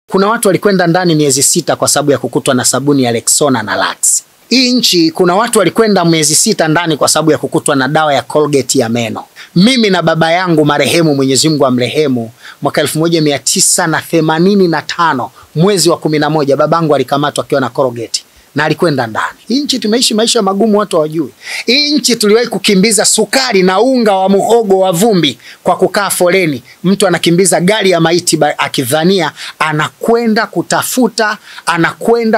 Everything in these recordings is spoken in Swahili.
Kuna watu walikwenda ndani miezi 6 kwa sababu ya kukutwa na sabuni ya Rexona na Lux. Hii nchi kuna watu walikwenda miezi 6 ndani kwa sababu ya kukutwa na dawa ya Colgate ya meno. Mimi na baba yangu marehemu, Mwenyezi Mungu amrehemu, mwaka 1985 mwezi wa 11 babangu alikamatwa akiwa na Colgate na alikwenda ndani. Hii nchi tumeishi maisha magumu, watu hawajui. Hii nchi tuliwahi kukimbiza sukari na unga wa muhogo wa vumbi kwa kukaa foleni. Mtu anakimbiza gari ya maiti akidhania anakwenda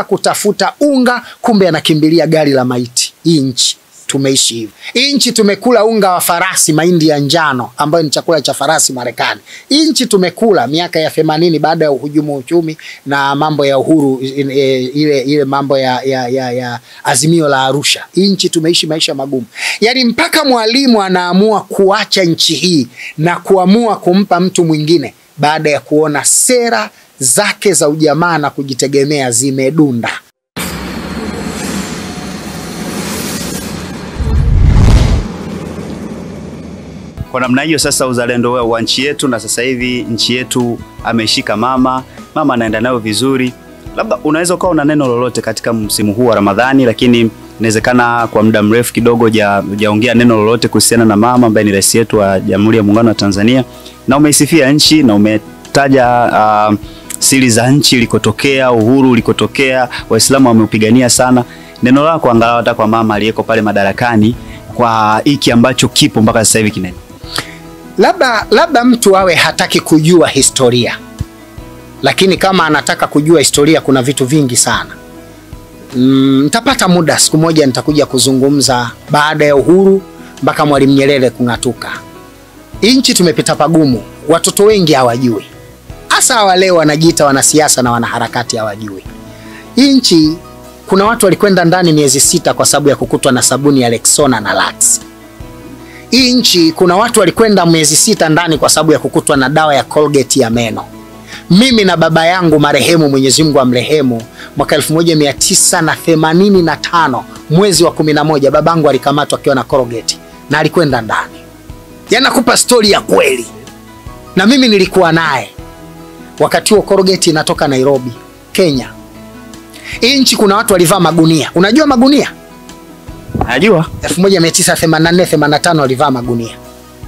kutafuta unga, kumbe anakimbilia gari la maiti. Hii nchi tumeishi hivyo. Hii nchi tumekula unga wa farasi, mahindi ya njano ambayo ni chakula cha farasi Marekani. Hii nchi tumekula miaka ya 80 baada ya uhujumu uchumi na mambo ya uhuru, ile mambo ya azimio la Arusha. Hii nchi tumeishi maisha magumu. Yaani mpaka mwalimu anaamua kuacha nchi hii na kuamua kumpa mtu mwingine baada ya kuona sera zake za ujamaa na kujitegemea zimedunda. Kwa namna hiyo sasa uzalendo wa nchi yetu, na sasa hivi nchi yetu ameshika mama anaenda nayo vizuri. Labda unaweza kuwa una neno lolote katika msimu huu wa Ramadhani, lakini inawezekana kwa muda mrefu kidogo hujaongea neno lolote kuhusiana na mama ambaye ni rais yetu wa Jamhuri ya Muungano wa Tanzania, na umeisifia nchi na umetaja siri za nchi ilikotokea, uhuru ulikotokea, Waislamu wameupigania sana. Neno lako angalau hata kwa mama aliyeko pale madarakani kwa hiki ambacho kipo mpaka sasa hivi kinene. Labda mtu awe hataki kujua historia. Lakini kama anataka kujua historia, kuna vitu vingi sana. Nitapata muda siku moja nitakuja kuzungumza baada ya uhuru mpaka Mwalimu Nyerere kung'atuka. Nchi tumepita pagumu, watoto wengi hawajui. Hasa wale wanajiita wanasiasa na wanaharakati hawajui. Nchi kuna watu walikwenda ndani miezi 6 kwa sababu ya kukutwa na sabuni ya Rexona na Lux. Hii nchi kuna watu walikwenda miezi 6 ndani kwa sababu ya kukutwa na dawa ya Colgate ya meno. Mimi na baba yangu marehemu, Mwenyezi Mungu amrehemu, mwaka 1985 mwezi wa 11 babangu alikamatwa akiwa na Colgate na alikwenda ndani. Yaani nakupa story ya kweli. Na mimi nilikuwa naye. Wakati huo Colgate inatoka Nairobi, Kenya. Hii nchi kuna watu walivaa magunia. Unajua magunia? Najua. 1984-85 walivaa magunia.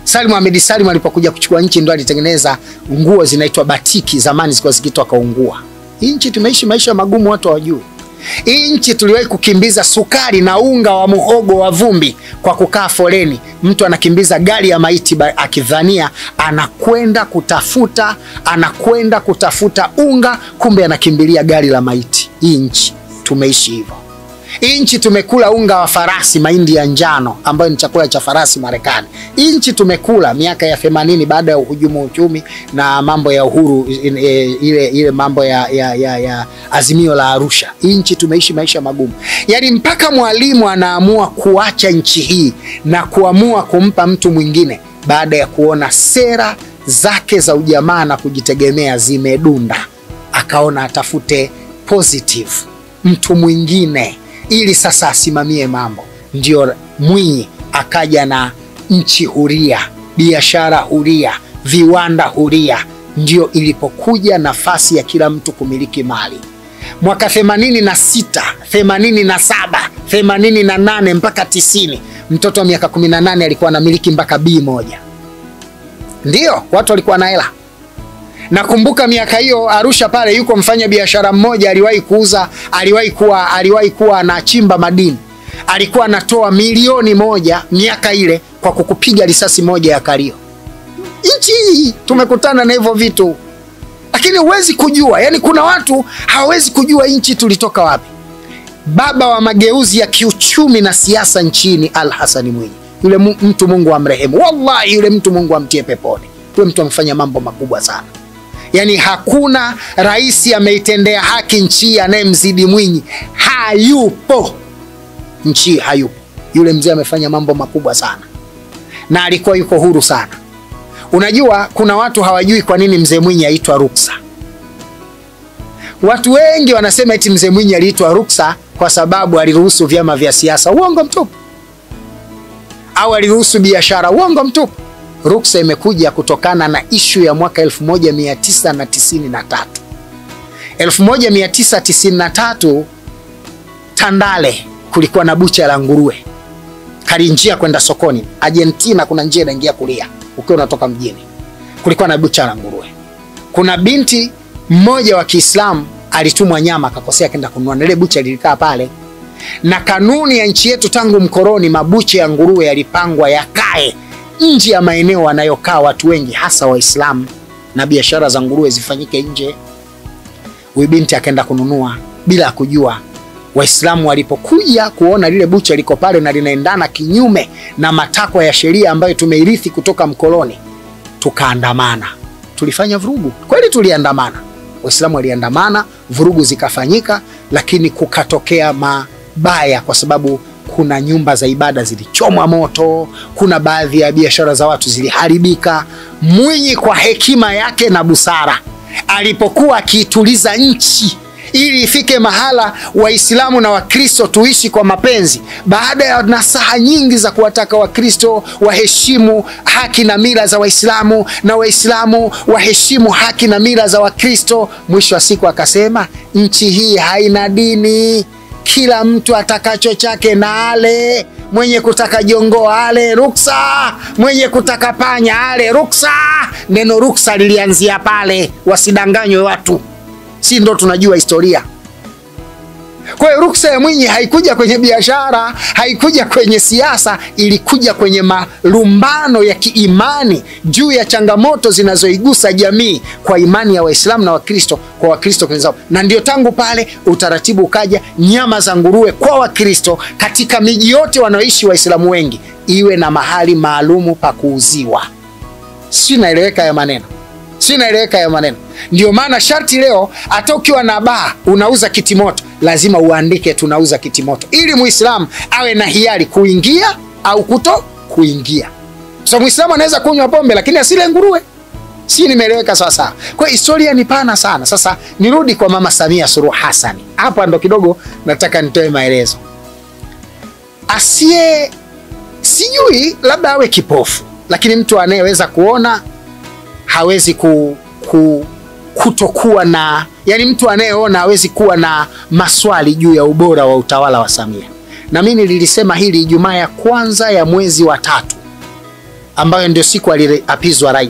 Salim Ahmed Salim alipokuja kuchukua nchi ndo alitengeneza nguo zinaitwa batiki, zamani zilikuwa zikitoka kaungua. Hii nchi tumeishi maisha magumu, watu hawajui. Hii nchi tuliwahi kukimbiza sukari na unga wa muhogo wa vumbi kwa kukaa foleni. Mtu anakimbiza gari ya maiti akidhania anakwenda kutafuta unga, kumbe anakimbilia gari la maiti. Hii nchi tumeishi hivyo. Hii nchi tumekula unga wa farasi, mahindi ya njano ambayo ni chakula cha farasi Marekani. Hii nchi tumekula miaka ya 80 baada ya uhujumu uchumi na mambo ya uhuru, ile mambo ya azimio la Arusha. Hii nchi tumeishi maisha magumu. Yaani mpaka mwalimu anaamua kuacha nchi hii na kuamua kumpa mtu mwingine baada ya kuona sera zake za ujamaa na kujitegemea zimedunda. Akaona atafute positive mtu mwingine ili sasa asimamie mambo. Ndio Mwinyi akaja na nchi huria, biashara huria, viwanda huria. Ndio ilipokuja nafasi ya kila mtu kumiliki mali. Mwaka 86, 87, 88 mpaka 90, mtoto wa miaka 18 alikuwa anamiliki mpaka B1. Ndio watu walikuwa na hela. Nakumbuka miaka hiyo Arusha pale yuko mfanya biashara mmoja aliwahi kuwa anachimba madini. Alikuwa anatoa milioni 1 miaka ile kwa kukupiga risasi moja ya kalio. Nchi tumekutana na hivyo vitu. Lakini huwezi kujua, yani kuna watu hawezi kujua nchi tulitoka wapi. Baba wa mageuzi ya kiuchumi na siasa nchini Al-Hassan Mwinyi. Yule mtu Mungu amrehemu. Wallahi yule mtu Mungu amtie peponi. Yule mtu amefanya mambo makubwa sana. Yani hakuna rais ameitendea haki nchi anayemzidi Mwinyi. Hayupo. Nchi hayupo. Yule mzee amefanya mambo makubwa sana. Na alikuwa yuko huru sana. Unajua kuna watu hawajui kwa nini mzee Mwinyi aitwa Ruksa. Watu wengi wanasema eti mzee Mwinyi aliitwa Ruksa kwa sababu aliruhusu vyama vya siasa. Uongo mtupu. Au aliruhusu biashara. Uongo mtupu. Ruksa imekuja kutokana na issue ya mwaka 1993. 1993 Tandale kulikuwa na bucha la nguruwe. Kalinjia kwenda sokoni. Argentina kuna njia inaingia kulia ukiwa unatoka mjini. Kulikuwa na bucha la nguruwe. Kuna binti mmoja wa Kiislamu alitumwa nyama akakosea kwenda kununua. Ile bucha lilikaa pale. Na kanuni ya nchi yetu tangu mkoroni, mabucha ya nguruwe yalipangwa yakae nje ya maeneo wanayokaa watu wengi hasa Waislamu, na biashara za nguruwe zifanyike nje. Huyu binti akaenda kununua bila kujua. Waislamu walipokuja kuona lile bucha liko pale na linaendana kinyume na matakwa ya sheria ambayo tumeirithi kutoka mkoloni, tukaandamana. Tulifanya vurugu. Kweli tuliandamana. Waislamu waliandamana, vurugu zikafanyika, lakini kukatokea mabaya kwa sababu kuna nyumba za ibada zilichomwa moto, kuna baadhi ya biashara za watu ziliharibika. Mwinyi kwa hekima yake na busara alipokuwa akiituliza nchi ili ifike mahala Waislamu na Wakristo tuishi kwa mapenzi, baada ya nasaha nyingi za kuwataka Wakristo waheshimu haki na mila za Waislamu na Waislamu waheshimu haki na mila za Wakristo, mwisho wa siku akasema nchi hii haina dini, kila mtu atakacho chake na ale. Mwenye kutaka jongo ale ruksa, mwenye kutaka panya ale ruksa. Neno ruksa lilianzia pale, wasidanganywe watu. Si ndo tunajua historia. Kwa hiyo ruksa ya Mwinyi haikuja kwenye biashara, haikuja kwenye siasa, ilikuja kwenye malumbano ya kiimani juu ya changamoto zinazoigusa jamii kwa imani ya Waislamu na Wakristo kwa Wakristo wenzao. Na ndio tangu pale utaratibu ukaja, nyama za nguruwe kwa Wakristo katika miji yote wanaoishi Waislamu wengi iwe na mahali maalumu pa kuuziwa. Si naeleweka ya maneno? Sinaeleweka ya maneno. Ndio maana sharti leo hata ukiwa na baa unauza kitimoto, lazima uandike tunauza kitimoto, ili Muislamu awe na hiari kuingia au kuto kuingia. So Muislamu anaweza kunywa pombe lakini asile nguruwe. Si nimeeleweka sasa? Kwa historia ni pana sana. Sasa nirudi kwa Mama Samia Suluhu Hassan. Hapa ndo kidogo nataka nitoe maelezo. Sijui labda awe kipofu, lakini mtu anayeweza kuona hawezi kutokuwa na, yani mtu anayeona hawezi kuwa na maswali juu ya ubora wa utawala wa Samia. Na mimi nilisema hili Ijumaa ya kwanza ya mwezi wa 3, ambayo ndio siku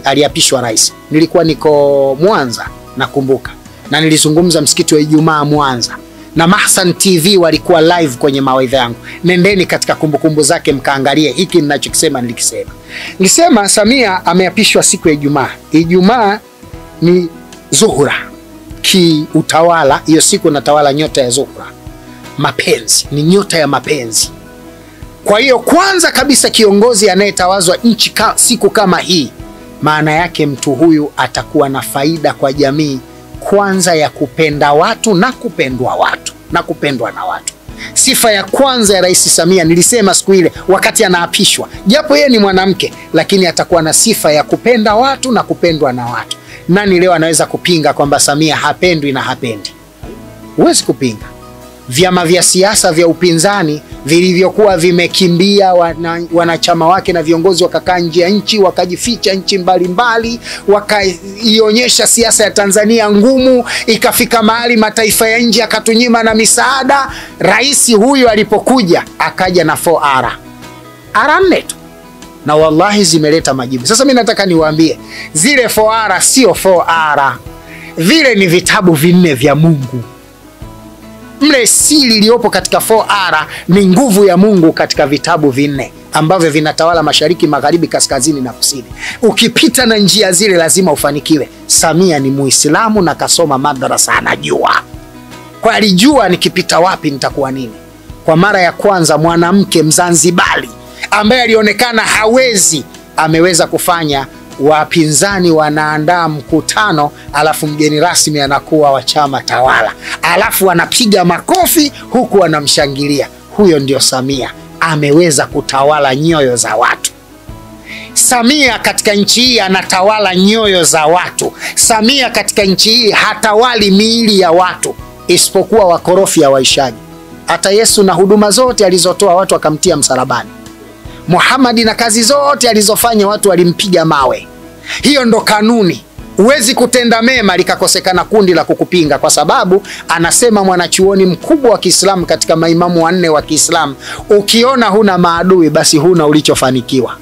aliapishwa rais. Nilikuwa niko Mwanza nakumbuka, na nilizungumza msikiti wa Ijumaa Mwanza, na Mahsan TV walikuwa live kwenye mawaidha yangu. Nendeni katika kumbukumbu zake mkaangalie hiki ninachokisema. Nilisema Samia ameapishwa siku ya Ijumaa. Ijumaa ni Zuhura kiutawala, hiyo siku natawala nyota ya Zuhura. Mapenzi ni nyota ya mapenzi. Kwa hiyo kwanza kabisa kiongozi anayetawazwa nchi siku kama hii, maana yake mtu huyu atakuwa na faida kwa jamii, kwanza ya kupenda watu na kupendwa watu na kupendwa na watu. Sifa ya kwanza ya Rais Samia, nilisema siku ile wakati anaapishwa, japo yeye ni mwanamke, lakini atakuwa na sifa ya kupenda watu na kupendwa na watu. Nani leo anaweza kupinga kwamba Samia hapendwi na hapendi? Huwezi kupinga. Vyama vya siasa vya upinzani vilivyokuwa vimekimbia wanachama wake na viongozi wakakaa nje ya nchi, wakajificha nchi mbalimbali, wakaionyesha siasa ya Tanzania ngumu, ikafika mahali mataifa ya nje akatunyima na misaada. Rais huyu alipokuja akaja na 4R. R4 tu. Na wallahi zimeleta majibu. Sasa mimi nataka niwaambie, zile 4R sio 4R. Vile ni vitabu 4 vya Mungu. Mle siri iliyopo katika 4R ni nguvu ya Mungu katika vitabu 4 ambavyo vinatawala mashariki, magharibi, kaskazini na kusini. Ukipita na njia zile lazima ufanikiwe. Samia ni Muislamu na kasoma madrasa, anajua. Kwa alijua nikipita wapi nitakuwa nini. Kwa mara ya kwanza mwanamke Mzanzibari ambaye alionekana hawezi, ameweza kufanya. Wapinzani wanaandaa mkutano, alafu mgeni rasmi anakuwa wa chama tawala, alafu wanapiga makofi huku wanamshangilia. Huyo ndio Samia, ameweza kutawala nyoyo za watu. Samia katika nchi hii anatawala nyoyo za watu. Samia katika nchi hii hatawali miili ya watu, isipokuwa wakorofi ya waishaji. Hata Yesu na huduma zote alizotoa watu wakamtia msalabani. Muhammad na kazi zote alizofanya watu walimpiga mawe. Hiyo ndo kanuni. Huwezi kutenda mema likakosekana kundi la kukupinga, kwa sababu anasema mwanachuoni mkubwa wa Kiislamu katika maimamu wanne wa Kiislamu, ukiona huna maadui basi huna ulichofanikiwa.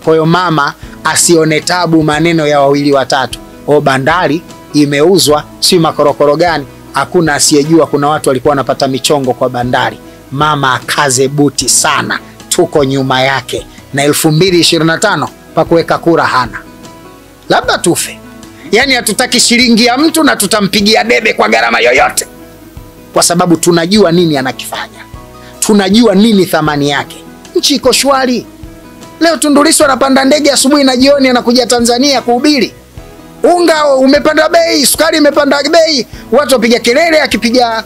Kwa hiyo mama asione tabu maneno ya wawili watatu. Bandari imeuzwa, si makorokoro gani. Hakuna asiyejua kuna watu walikuwa wanapata michongo kwa bandari. Mama akaze buti sana, tuko nyuma yake, na 2025 pa kuweka kura hana. Labda tufe. Yani hatutaki shilingi ya mtu na tutampigia debe kwa gharama yoyote, kwa sababu tunajua nini anakifanya, tunajua nini thamani yake. Nchi iko shwari. Leo Tundu Lissu anapanda ndege asubuhi na jioni anakuja Tanzania kuhubiri. Unga umepanda bei, sukari imepanda bei, watu wapiga kelele, akipiga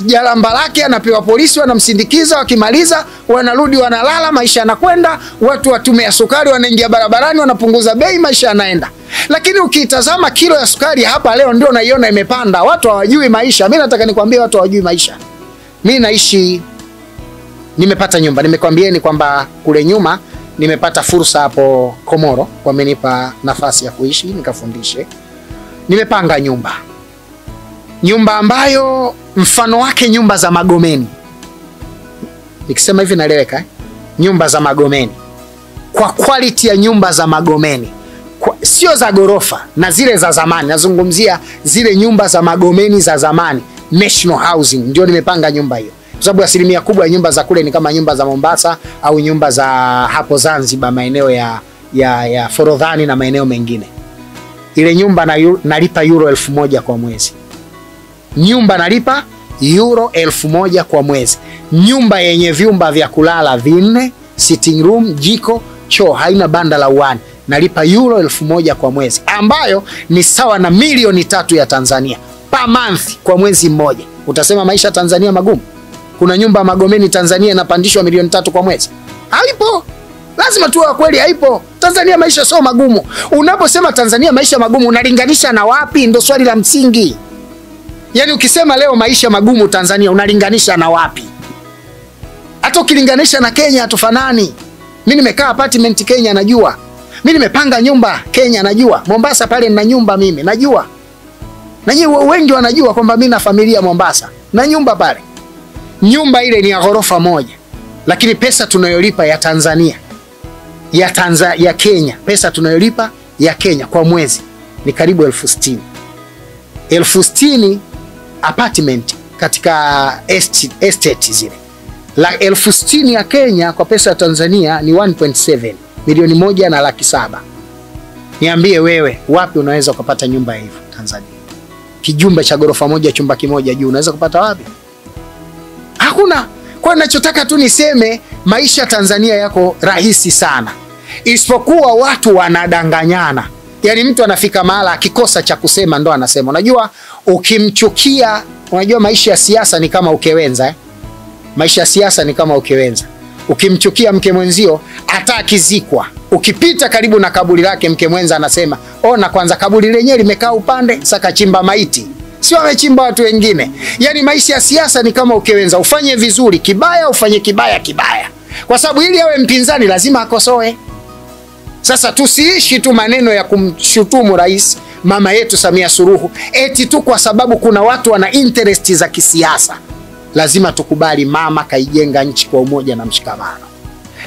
jalamba lake anapewa polisi wanamsindikiza, wakimaliza wanarudi wanalala, maisha yanakwenda. Watu wa tume ya sukari wanaingia barabarani wanapunguza bei, maisha yanaenda. Lakini ukitazama kilo ya sukari hapa leo ndio naiona imepanda. Watu hawajui maisha. Mimi nataka nikwambie watu hawajui maisha. Mimi naishi, nimepata nyumba. Nimekwambieni kwamba kule nyuma nimepata fursa hapo Komoro, wamenipa nafasi ya kuishi nikafundishe. Nimepanga nyumba. Nyumba ambayo mfano wake nyumba za Magomeni. Nikisema hivi naeleweka, nyumba za Magomeni. Kwa quality ya nyumba za Magomeni. Sio za gorofa na zile za zamani. Nazungumzia zile nyumba za Magomeni za zamani. National Housing ndio nimepanga nyumba hiyo. Kwa sababu asilimia kubwa ya nyumba za kule ni kama nyumba za Mombasa au nyumba za hapo Zanzibar, maeneo ya Forodhani na maeneo mengine. Ile nyumba nalipa euro 1000 kwa mwezi. Nyumba nalipa euro 1000 kwa mwezi. Nyumba yenye vyumba vya kulala 4, sitting room, jiko, choo, haina banda la uani. Nalipa euro 1000 kwa mwezi, ambayo ni sawa na milioni 3 ya Tanzania per month kwa mwezi mmoja. Utasema maisha Tanzania magumu? Kuna nyumba Magomeni Tanzania inapandishwa milioni 3 kwa mwezi? Haipo. Lazima tuwe kweli, haipo. Tanzania maisha sio magumu. Unaposema Tanzania maisha magumu unalinganisha na wapi? Ndio swali la msingi. Yaani ukisema leo maisha magumu Tanzania unalinganisha na wapi? Hata ukilinganisha na Kenya hatufanani. Mimi nimekaa apartment Kenya najua. Mimi nimepanga nyumba Kenya najua. Mombasa pale nina nyumba mimi najua. Na nyinyi wengi wanajua kwamba mimi na familia Mombasa na nyumba pale. Nyumba ile ni ya ghorofa moja, lakini pesa tunayolipa ya Tanzania ya Kenya, pesa tunayolipa ya Kenya kwa mwezi ni karibu 60,000. 60,000 apartment katika estate zile. La 60,000 ya Kenya kwa pesa ya Tanzania ni 1.7 milioni 1,700,000. Niambie wewe, wapi unaweza kupata nyumba hivyo Tanzania? Kijumba cha ghorofa moja, chumba kimoja juu, unaweza kupata wapi? Hakuna. Kwa ninachotaka tu niseme, maisha Tanzania yako rahisi sana. Isipokuwa watu wanadanganyana. Yaani mtu anafika mahala akikosa cha kusema ndo anasema. Unajua ukimchukia, unajua maisha ya siasa ni kama ukewenza. Maisha ya siasa ni kama ukewenza. Ukimchukia mke mwenzio hata akizikwa, ukipita karibu na kaburi lake mke mwenza anasema, "Ona kwanza kaburi lenyewe limekaa upande, saka chimba maiti." Sio wamechimba watu wengine. Yaani maisha ya siasa ni kama ukewenza, ufanye vizuri kibaya, ufanye kibaya kibaya. Kwa sababu ili awe mpinzani lazima akosoe. Sasa tusiishi tu maneno ya kumshutumu rais mama yetu Samia Suluhu eti tu kwa sababu kuna watu wana interest za kisiasa. Lazima tukubali mama kaijenga nchi kwa umoja na mshikamano.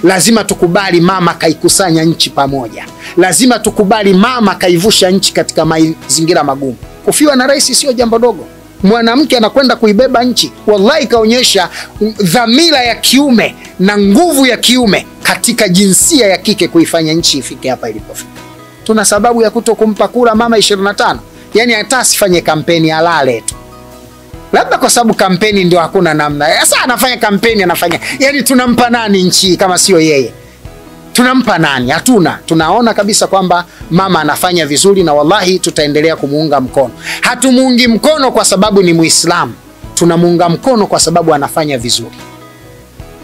Lazima tukubali mama kaikusanya nchi pamoja. Lazima tukubali mama kaivusha nchi katika mazingira magumu. Kufiwa na rais sio jambo dogo. Mwanamke anakwenda kuibeba nchi. Wallahi kaonyesha dhamira ya kiume na nguvu ya kiume katika jinsia ya kike kuifanya nchi ifike hapa ilipofika. Tuna sababu ya kutokumpa kura mama 25. Yaani hata asifanye kampeni alale tu. Labda kwa sababu kampeni ndio hakuna namna. Sasa anafanya kampeni anafanya. Yaani tunampa nani nchi kama sio yeye? Tunampa nani? Hatuna. Tunaona kabisa kwamba mama anafanya vizuri na wallahi tutaendelea kumuunga mkono. Hatumuungi mkono kwa sababu ni Muislamu. Tunamuunga mkono kwa sababu anafanya vizuri.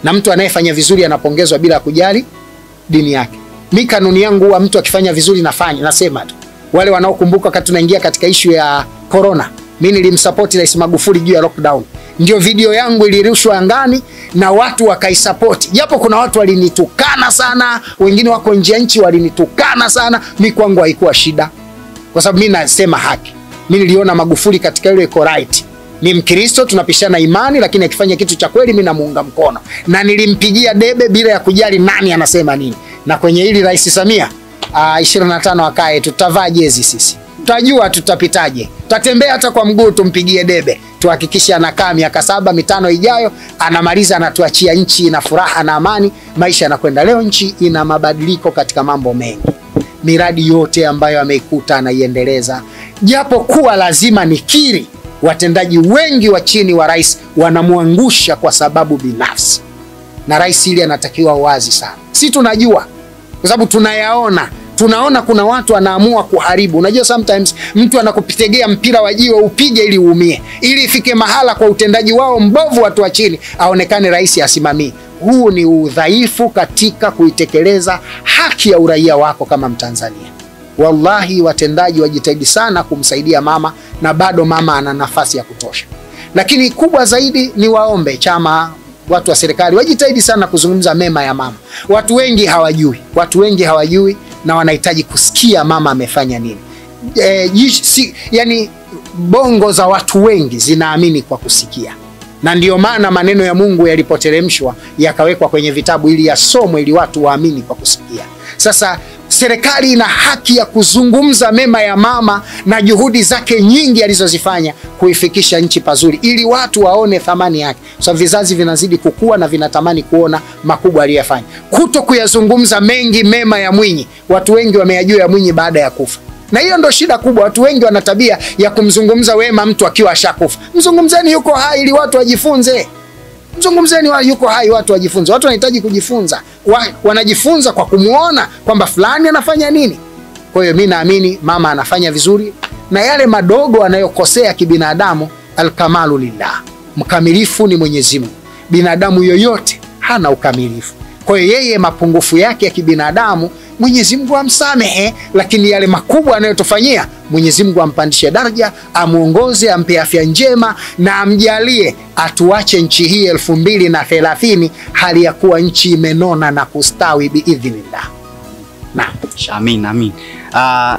Na mtu anayefanya vizuri anapongezwa bila kujali dini yake. Mimi kanuni yangu huwa mtu akifanya vizuri nasema tu. Wale wanaokumbuka wakati tunaingia katika issue ya corona, mimi nilimsupport Rais Magufuli juu ya lockdown. Ndio video yangu ilirushwa angani na watu wakaisupport. Japo kuna watu walinitukana sana, wengine wako nje ya nchi walinitukana sana, mimi kwangu haikuwa shida. kwa sababu mimi nasema haki. Mimi niliona Magufuli katika ile iko right. Ni Mkristo, tunapishana imani, lakini akifanya kitu cha kweli mimi namuunga mkono. Na nilimpigia debe bila ya kujali nani anasema nini. Na kwenye hili Rais Samia 25 akae, tutavaa jezi sisi. Tutajua tutapitaje. Tutatembea hata kwa mguu tumpigie debe. Tuhakikishe anakaa miaka 7-5 ijayo, anamaliza, anatuachia nchi ina furaha na amani, maisha yanakwenda. Leo nchi ina mabadiliko katika mambo mengi. Miradi yote ambayo ameikuta anaiendeleza. Japo kuwa lazima nikiri, watendaji wengi wa chini wa rais wanamuangusha kwa sababu binafsi. Na rais ili anatakiwa wazi sana. Si tunajua, kwa sababu tunayaona. Tunaona kuna watu anaamua kuharibu. Unajua sometimes mtu anakupitegea mpira wa jiwe upige ili uumie. Ili ifike mahala kwa utendaji wao mbovu watu wa chini aonekane rais asimamie. Huu ni udhaifu katika kuitekeleza haki ya uraia wako kama Mtanzania. Wallahi watendaji wajitahidi sana kumsaidia mama, na bado mama ana nafasi ya kutosha. Lakini kubwa zaidi ni waombe chama, watu wa serikali wajitahidi sana kuzungumza mema ya mama. Watu wengi hawajui na wanahitaji kusikia mama amefanya nini. Yani bongo za watu wengi zinaamini kwa kusikia. Na ndio maana maneno ya Mungu yalipoteremshwa yakawekwa kwenye vitabu ili yasomwe ili watu waamini kwa kusikia. Sasa serikali ina haki ya kuzungumza mema ya mama na juhudi zake nyingi alizozifanya kuifikisha nchi pazuri, ili watu waone thamani yake. So vizazi vinazidi kukua na vinatamani kuona makubwa aliyofanya. Kuto kuyazungumza mengi mema ya Mwinyi. Watu wengi wameyajua ya Mwinyi baada ya kufa. Na hiyo ndo shida kubwa. Watu wengi wana tabia ya kumzungumza wema mtu akiwa ashakufa. Mzungumzeni yuko hai ili watu wajifunze. Mzungumzeni yuko hai watu wajifunze. Watu wanahitaji kujifunza. Wanajifunza kwa kumuona kwamba fulani anafanya nini. Kwa hiyo mimi naamini mama anafanya vizuri, na yale madogo anayokosea kibinadamu, alkamalu lillah. Mkamilifu ni Mwenyezi Mungu. Binadamu yoyote hana ukamilifu. Kwa hiyo yeye mapungufu yake ya kibinadamu Mwenyezi Mungu amsamehe, lakini yale makubwa anayotufanyia Mwenyezi Mungu ampandishe daraja, amuongoze, ampe afya njema, na amjalie atuache nchi hii 2030 hali ya kuwa nchi imenona na kustawi biidhnillah. Amin, amin.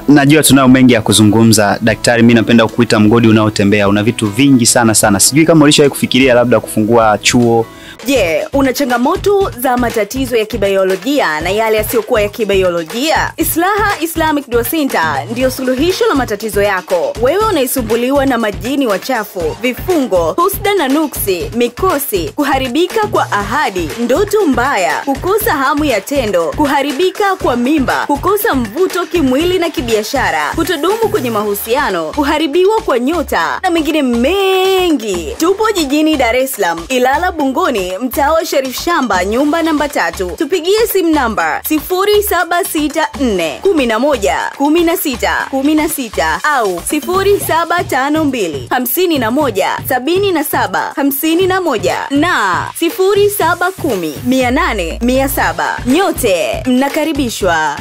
Najua tunayo mengi ya kuzungumza daktari. Mimi napenda kukuita mgodi unaotembea. Una vitu vingi sana. Sijui kama ulishawahi kufikiria labda kufungua chuo. Je, una changamoto za matatizo ya kibiolojia na yale yasiyokuwa ya kibiolojia? Islaha Islamic Dua Center ndio suluhisho la matatizo yako. Wewe unaisumbuliwa na majini wachafu, vifungo, husda na nuksi, mikosi, kuharibika kwa ahadi, ndoto mbaya, kukosa hamu ya tendo, kuharibika kwa mimba, kukosa mvuto kimwili na kibiashara, kutodumu kwenye mahusiano, kuharibiwa kwa nyota na mengine mengi. Tupo jijini Dar es Salaam, Ilala Bungoni, mtaa wa Sharif Shamba, nyumba namba 3. Tupigie simu namba 0764111616 au 0752517751 na 0710800700. Nyote mnakaribishwa.